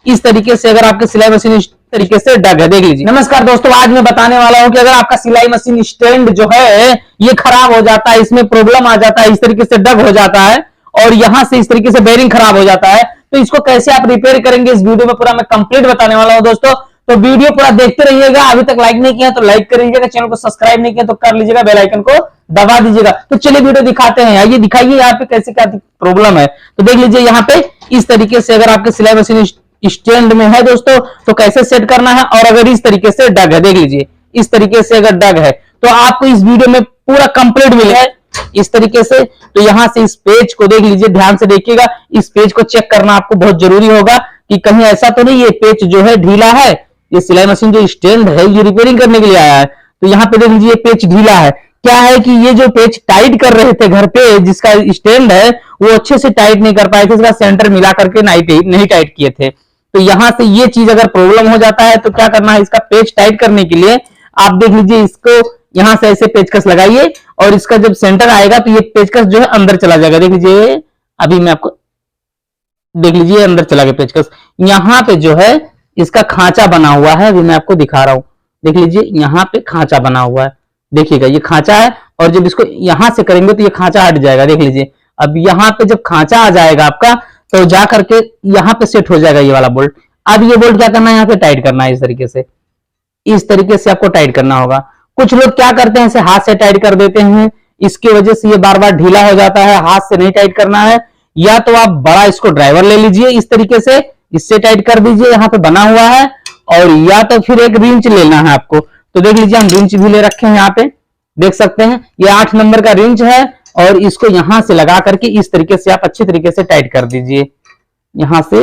इस तरीके से अगर आपके सिलाई मशीन इस तरीके से डग है, देख लीजिए। नमस्कार दोस्तों, आज मैं बताने वाला हूं कि अगर आपका सिलाई मशीन स्टैंड जो है ये खराब हो जाता है, इसमें प्रॉब्लम आ जाता है, इस तरीके से डग हो जाता है और यहां से इस तरीके से बेरिंग खराब हो जाता है, तो इसको कैसे आप रिपेयर करेंगे इस वीडियो में पूरा मैं कंप्लीट बताने वाला हूं दोस्तों। तो वीडियो पूरा देखते रहिएगा। अभी तक लाइक नहीं किया तो लाइक कर लीजिएगा, चैनल को सब्सक्राइब नहीं किया तो कर लीजिएगा, बेल आइकन को दबा दीजिएगा। तो चलिए वीडियो दिखाते हैं। आइए दिखाइए यहाँ पे कैसे क्या प्रॉब्लम है। तो देख लीजिए यहाँ पे इस तरीके से अगर आपके सिलाई मशीन स्टैंड में है दोस्तों तो कैसे सेट करना है, और अगर इस तरीके से डग है, देख लीजिए इस तरीके से अगर डग है तो आपको इस वीडियो में पूरा कंप्लीट मिला है इस तरीके से। तो यहां से इस पेज को देख लीजिए, ध्यान से देखिएगा, इस पेज को चेक करना आपको बहुत जरूरी होगा कि कहीं ऐसा तो नहीं ये पेज जो है ढीला है। ये सिलाई मशीन जो स्टैंड है ये रिपेयरिंग करने के लिए आया है, तो यहाँ पे देख लीजिए पेज ढीला है। क्या है कि ये जो पेज टाइट कर रहे थे घर पे, जिसका स्टैंड है वो अच्छे से टाइट नहीं कर पाए थे, इसका सेंटर मिला करके नहीं टाइट किए थे। तो यहां से ये चीज अगर प्रॉब्लम हो जाता है तो क्या करना है, इसका पेज टाइट करने के लिए आप देख लीजिए इसको यहां से ऐसे पेचकस लगाइए और इसका जब सेंटर आएगा तो ये पेचकस जो है अंदर चला जाएगा। देख लीजिए, अभी मैं आपको देख लीजिए अंदर चला गया पेचकस। यहां पे जो है इसका खांचा बना हुआ है, अभी मैं आपको दिखा रहा हूं। देख लीजिए यहाँ पे खांचा बना हुआ है, देखिएगा ये खांचा है, और जब इसको यहां से करेंगे तो ये खांचा हट जाएगा। देख लीजिए अब यहाँ पे जब खांचा आ जाएगा आपका तो जा करके यहाँ पे सेट हो जाएगा ये वाला बोल्ट। अब ये बोल्ट क्या करना है, यहाँ पे टाइट करना है इस तरीके से आपको टाइट करना होगा। कुछ लोग क्या करते हैं, इसे हाथ से टाइट कर देते हैं, इसकी वजह से ये बार बार ढीला हो जाता है। हाथ से नहीं टाइट करना है, या तो आप बड़ा इसको ड्राइवर ले लीजिए इस तरीके से, इससे टाइट कर दीजिए, यहाँ पे बना हुआ है, और या तो फिर एक रिंच लेना है आपको। तो देख लीजिए हम रिंच भी ले रखे हैं, यहाँ पे देख सकते हैं ये 8 नंबर का रिंच है, और इसको यहां से लगा करके इस तरीके से आप अच्छी तरीके से टाइट कर दीजिए। यहां से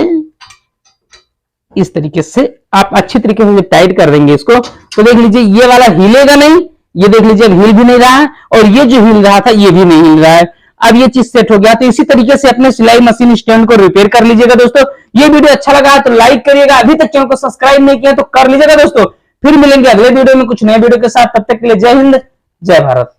इस तरीके से आप अच्छी तरीके से टाइट कर देंगे इसको, तो देख लीजिए ये वाला हिलेगा नहीं, ये देख लीजिए हिल भी नहीं रहा है, और ये जो हिल रहा था ये भी नहीं हिल रहा है। अब ये चीज सेट हो गया। तो इसी तरीके से अपने सिलाई मशीन स्टैंड को रिपेयर कर लीजिएगा दोस्तों। ये वीडियो अच्छा लगा है तो लाइक करिएगा, अभी तक चैनल को सब्सक्राइब नहीं किया तो कर लीजिएगा दोस्तों। फिर मिलेंगे अगले वीडियो में कुछ नए वीडियो के साथ, तब तक के लिए जय हिंद जय भारत।